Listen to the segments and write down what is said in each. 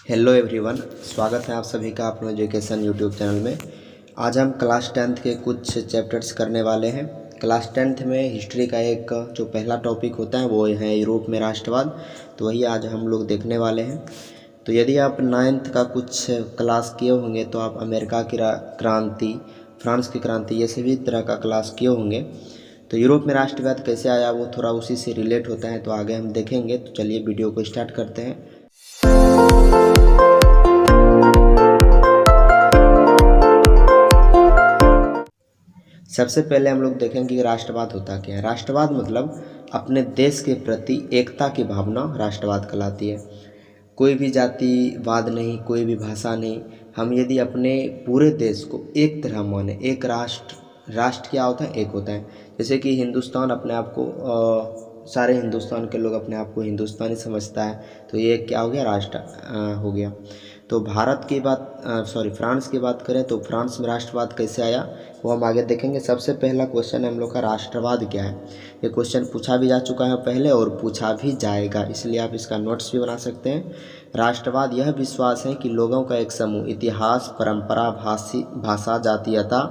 Hello everyone, स्वागत है आप सभी का अपने एजुकेशन यूट्यूब चैनल में। आज हम क्लास टेंथ के कुछ चैप्टर्स करने वाले हैं। क्लास टेंथ में हिस्ट्री का एक जो पहला टॉपिक होता है वो है यूरोप में राष्ट्रवाद, तो वही आज हम लोग देखने वाले हैं। तो यदि आप नाइन्थ का कुछ क्लास किए होंगे तो आप अमेरिका की क्रांति, फ्रांस की क्रांति, ये सभी तरह का क्लास किए होंगे। तो यूरोप में राष्ट्रवाद कैसे आया वो थोड़ा उसी से रिलेट होता है, तो आगे हम देखेंगे। तो चलिए वीडियो को स्टार्ट करते हैं। सबसे पहले हम लोग देखेंगे कि राष्ट्रवाद होता क्या है। राष्ट्रवाद मतलब अपने देश के प्रति एकता की भावना राष्ट्रवाद कहलाती है। कोई भी जातिवाद नहीं, कोई भी भाषा नहीं। हम यदि अपने पूरे देश को एक तरह माने, एक राष्ट्र क्या होता है, एक होता है। जैसे कि हिंदुस्तान अपने आप को सारे हिंदुस्तान के लोग अपने आप को हिंदुस्तानी समझता है, तो ये क्या हो गया, राष्ट्र हो गया। तो भारत की बात फ्रांस की बात करें तो फ्रांस में राष्ट्रवाद कैसे आया वो हम आगे देखेंगे। सबसे पहला क्वेश्चन है हम लोग का, राष्ट्रवाद क्या है। ये क्वेश्चन पूछा भी जा चुका है पहले और पूछा भी जाएगा, इसलिए आप इसका नोट्स भी बना सकते हैं। राष्ट्रवाद यह विश्वास है कि लोगों का एक समूह इतिहास, परंपरा, भाषा, जातीयता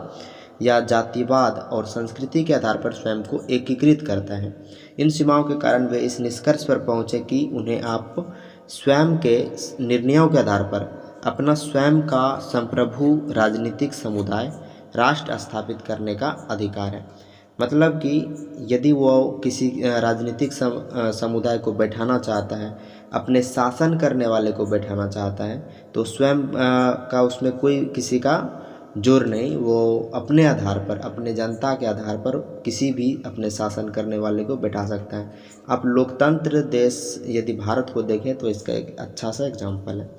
या जातिवाद और संस्कृति के आधार पर स्वयं को एकीकृत करता है। इन सीमाओं के कारण वे इस निष्कर्ष पर पहुँचे कि उन्हें आप स्वयं के निर्णयों के आधार पर अपना स्वयं का संप्रभु राजनीतिक समुदाय राष्ट्र स्थापित करने का अधिकार है। मतलब कि यदि वो किसी राजनीतिक समुदाय को बैठाना चाहता है, अपने शासन करने वाले को बैठाना चाहता है, तो स्वयं का उसमें कोई किसी का जोर नहीं, वो अपने आधार पर, अपने जनता के आधार पर किसी भी अपने शासन करने वाले को बैठा सकता है। आप लोकतंत्र देश यदि भारत को देखें तो इसका एक अच्छा सा एग्जाम्पल है।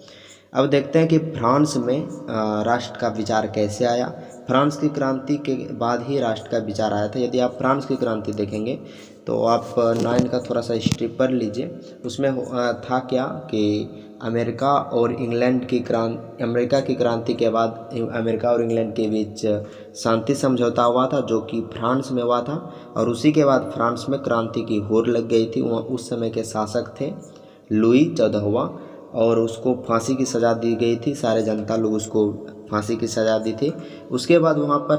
अब देखते हैं कि फ्रांस में राष्ट्र का विचार कैसे आया। फ्रांस की क्रांति के बाद ही राष्ट्र का विचार आया था। यदि आप फ्रांस की क्रांति देखेंगे तो आप 9 का थोड़ा सा हिस्ट्री पढ़ लीजिए। उसमें था क्या कि अमेरिका की क्रांति के बाद अमेरिका और इंग्लैंड के बीच शांति समझौता हुआ था, जो कि फ्रांस में हुआ था। और उसी के बाद फ्रांस में क्रांति की होड़ लग गई थी। वहाँ उस समय के शासक थे लुई 14वां, और उसको फांसी की सज़ा दी गई थी। सारे जनता लोग उसको फांसी की सज़ा दी थी। उसके बाद वहाँ पर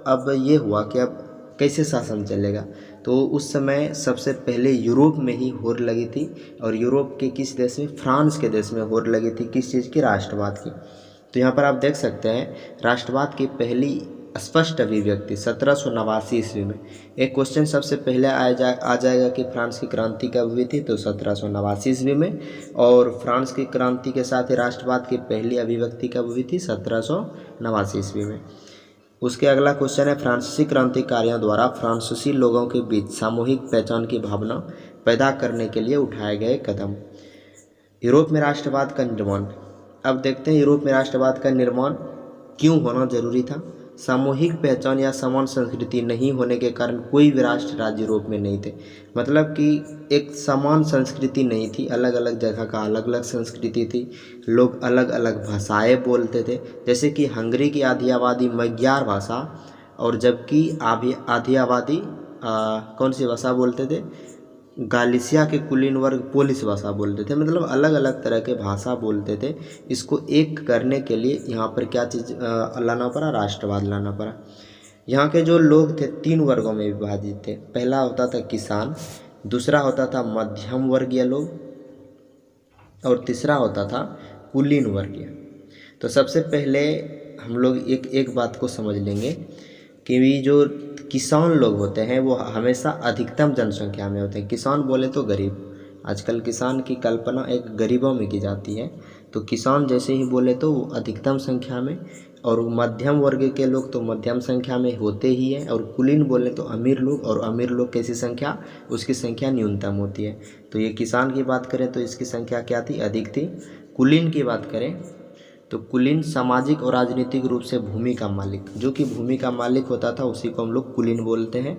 अब ये हुआ कि अब कैसे शासन चलेगा। तो उस समय सबसे पहले यूरोप में ही होड़ लगी थी, और यूरोप के किस देश में, फ्रांस के देश में होड़ लगी थी। किस चीज़ की, राष्ट्रवाद की। तो यहाँ पर आप देख सकते हैं राष्ट्रवाद की पहली स्पष्ट अभिव्यक्ति 1789 ईस्वी में। एक क्वेश्चन सबसे पहले आ जाएगा कि फ्रांस की क्रांति कब हुई थी, तो 1789 ईस्वी में। और फ्रांस की क्रांति के साथ ही राष्ट्रवाद की पहली अभिव्यक्ति कब हुई थी, 1789 ईस्वी में। उसके अगला क्वेश्चन है, फ्रांसीसी क्रांतिकारियों द्वारा फ्रांसीसी लोगों के बीच सामूहिक पहचान की भावना पैदा करने के लिए उठाए गए कदम। यूरोप में राष्ट्रवाद का निर्माण। अब देखते हैं यूरोप में राष्ट्रवाद का निर्माण क्यों होना जरूरी था। सामूहिक पहचान या समान संस्कृति नहीं होने के कारण कोई भी राष्ट्र राज्य यूरोप में नहीं थे। मतलब कि एक समान संस्कृति नहीं थी, अलग अलग जगह का अलग अलग संस्कृति थी। लोग अलग अलग भाषाएं बोलते थे, जैसे कि हंगरी की आधी आबादी magyar भाषा, और जबकि आधी आबादी कौन सी भाषा बोलते थे, गालिसिया के कुलीन वर्ग पोलिश भाषा बोलते थे। मतलब अलग अलग तरह के भाषा बोलते थे। इसको एक करने के लिए यहाँ पर क्या चीज़ लाना पड़ा, राष्ट्रवाद लाना पड़ा। यहाँ के जो लोग थे 3 वर्गों में विभाजित थे। पहला होता था किसान, दूसरा होता था मध्यम वर्गीय लोग, और तीसरा होता था कुलीन वर्गीय। तो सबसे पहले हम लोग एक बात को समझ लेंगे कि जो किसान लोग होते हैं वो हमेशा अधिकतम जनसंख्या में होते हैं। किसान बोले तो गरीब, आजकल किसान की कल्पना एक गरीबों में की जाती है। तो किसान जैसे ही बोले तो वो अधिकतम संख्या में, और मध्यम वर्ग के लोग तो मध्यम संख्या में होते ही हैं, और कुलीन बोले तो अमीर लोग, और अमीर लोग कैसी संख्या, उसकी संख्या न्यूनतम होती है। तो ये किसान की बात करें तो इसकी संख्या क्या थी, अधिक थी। कुलीन की बात करें तो कुलीन सामाजिक और राजनीतिक रूप से भूमि का मालिक, जो कि भूमि का मालिक होता था उसी को हम लोग कुलीन बोलते हैं।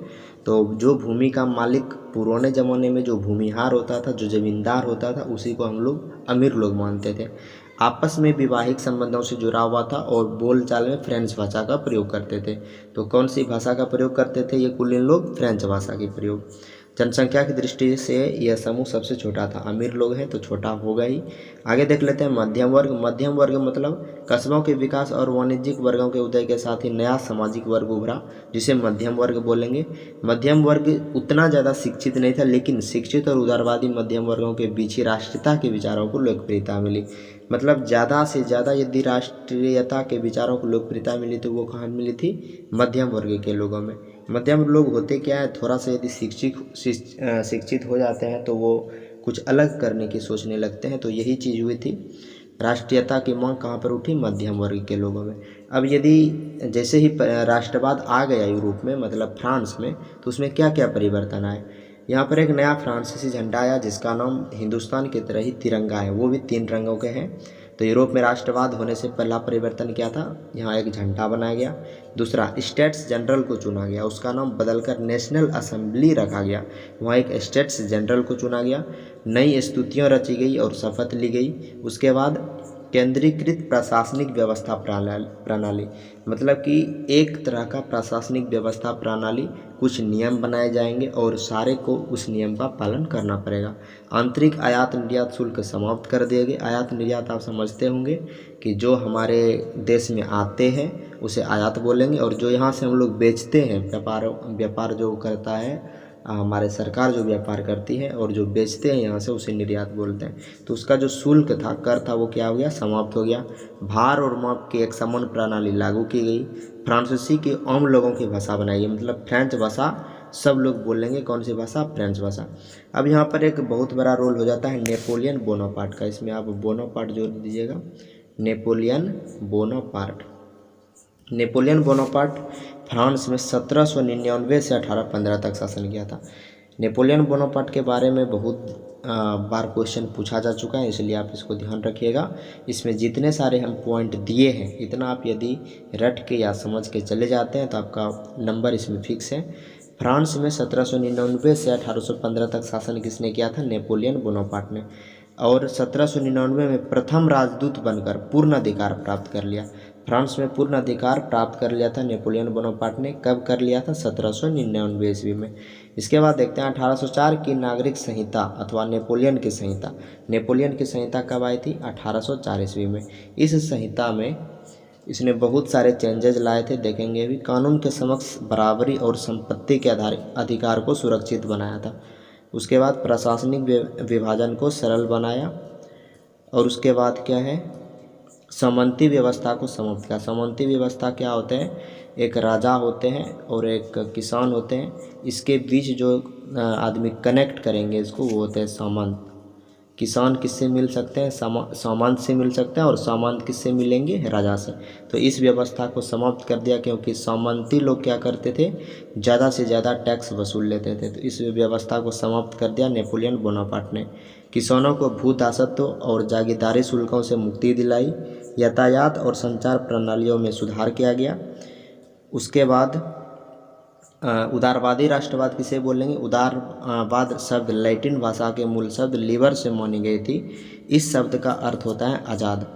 तो जो भूमि का मालिक पुराने ज़माने में जो भूमिहार होता था, जो ज़मींदार होता था, उसी को हम लोग अमीर लोग मानते थे। आपस में वैवाहिक संबंधों से जुड़ा हुआ था और बोलचाल में फ्रेंच भाषा का प्रयोग करते थे। तो कौन सी भाषा का प्रयोग करते थे ये कुलीन लोग, फ्रेंच भाषा की प्रयोग। जनसंख्या की दृष्टि से यह समूह सबसे छोटा था। अमीर लोग हैं तो छोटा होगा ही। आगे देख लेते हैं मध्यम वर्ग। मध्यम वर्ग मतलब कस्बों के विकास और वाणिज्यिक वर्गों के उदय के साथ ही नया सामाजिक वर्ग उभरा, जिसे मध्यम वर्ग बोलेंगे। मध्यम वर्ग उतना ज़्यादा शिक्षित नहीं था, लेकिन शिक्षित और उदारवादी मध्यम वर्गों के बीच ही राष्ट्रीयता के विचारों को लोकप्रियता मिली। मतलब ज़्यादा से ज़्यादा यदि राष्ट्रीयता के विचारों को लोकप्रियता मिली तो वो कहाँ मिली थी? मध्यम वर्ग के लोगों में। मध्यम लोग होते क्या है, थोड़ा सा यदि शिक्षित हो जाते हैं तो वो कुछ अलग करने की सोचने लगते हैं। तो यही चीज़ हुई थी, राष्ट्रीयता की मांग कहाँ पर उठी? मध्यम वर्ग के लोगों में। अब यदि जैसे ही राष्ट्रवाद आ गया यूरोप में, मतलब फ्रांस में, तो उसमें क्या क्या परिवर्तन आए? यहाँ पर एक नया फ्रांसीसी झंडा आया जिसका नाम हिंदुस्तान की तरह ही तिरंगा है, वो भी 3 रंगों के हैं। तो यूरोप में राष्ट्रवाद होने से पहला परिवर्तन क्या था? यहाँ एक झंडा बनाया गया। दूसरा, स्टेट्स जनरल को चुना गया, उसका नाम बदलकर नेशनल असेंबली रखा गया। वहाँ एक स्टेट्स जनरल को चुना गया। नई स्तुतियाँ रची गई और शपथ ली गई। उसके बाद केंद्रीकृत प्रशासनिक व्यवस्था प्रणाली, मतलब कि एक तरह का प्रशासनिक व्यवस्था प्रणाली, कुछ नियम बनाए जाएंगे और सारे को उस नियम का पालन करना पड़ेगा। आंतरिक आयात निर्यात शुल्क समाप्त कर दिए गए। आयात निर्यात आप समझते होंगे कि जो हमारे देश में आते हैं उसे आयात बोलेंगे, और जो यहाँ से हम लोग बेचते हैं, व्यापार जो करता है हमारे सरकार जो व्यापार करती है और जो बेचते हैं यहाँ से, उसे निर्यात बोलते हैं। तो उसका जो शुल्क था, कर था, वो क्या हो गया? समाप्त हो गया। भार और माप की एक समान प्रणाली लागू की गई। फ्रांसीसी की आम लोगों की भाषा बनाई गई, मतलब फ्रेंच भाषा सब लोग बोलेंगे। कौन सी भाषा? फ्रेंच भाषा। अब यहाँ पर एक बहुत बड़ा रोल हो जाता है नेपोलियन बोनापार्ट का, इसमें आप बोनापार्ट जोड़ दीजिएगा, Napoleon Bonaparte. Napoleon Bonaparte France में 1799 से 1815 तक शासन किया था। नेपोलियन बोनापार्ट के बारे में बहुत बार क्वेश्चन पूछा जा चुका है, इसलिए आप इसको ध्यान रखिएगा। इसमें जितने सारे हम पॉइंट दिए हैं, इतना आप यदि रट के या समझ के चले जाते हैं तो आपका नंबर इसमें फिक्स है। फ्रांस में 1799 से 1815 तक शासन किसने किया था? नेपोलियन बोनापार्ट ने। और 1799 में प्रथम राजदूत बनकर पूर्ण अधिकार प्राप्त कर लिया। फ्रांस में पूर्ण अधिकार प्राप्त कर लिया था नेपोलियन बोनापार्ट ने। कब कर लिया था? 1799 ईस्वी में। इसके बाद देखते हैं 1804 की नागरिक संहिता अथवा नेपोलियन की संहिता। नेपोलियन की संहिता कब आई थी? 1804 ईस्वी में। इस संहिता में इसने बहुत सारे चेंजेज लाए थे, देखेंगे भी। कानून के समक्ष बराबरी और संपत्ति के अधिकार को सुरक्षित बनाया था। उसके बाद प्रशासनिक विभाजन को सरल बनाया, और उसके बाद क्या है? सामंती व्यवस्था को समाप्त किया। सामंती व्यवस्था क्या होते हैं? एक राजा होते हैं और एक किसान होते हैं, इसके बीच जो आदमी कनेक्ट करेंगे इसको, वो होते हैं सामंत। किसान किससे मिल सकते हैं? सामंत से मिल सकते हैं, और सामंत किससे मिलेंगे? राजा से। तो इस व्यवस्था को समाप्त कर दिया, क्योंकि सामंती लोग क्या करते थे? ज़्यादा से ज़्यादा टैक्स वसूल लेते थे। तो इस व्यवस्था को समाप्त कर दिया नेपोलियन बोनापार्ट ने। किसानों को भू दासत्व और जागीरदारी शुल्कों से मुक्ति दिलाई। यातायात और संचार प्रणालियों में सुधार किया गया। उसके बाद उदारवादी राष्ट्रवाद किसे बोलेंगे? उदारवाद शब्द लैटिन भाषा के मूल शब्द लीबर से मानी गई थी। इस शब्द का अर्थ होता है आज़ाद।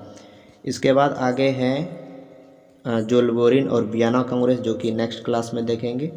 इसके बाद आगे हैं जोल्बोरिन और वियना कांग्रेस, जो कि नेक्स्ट क्लास में देखेंगे।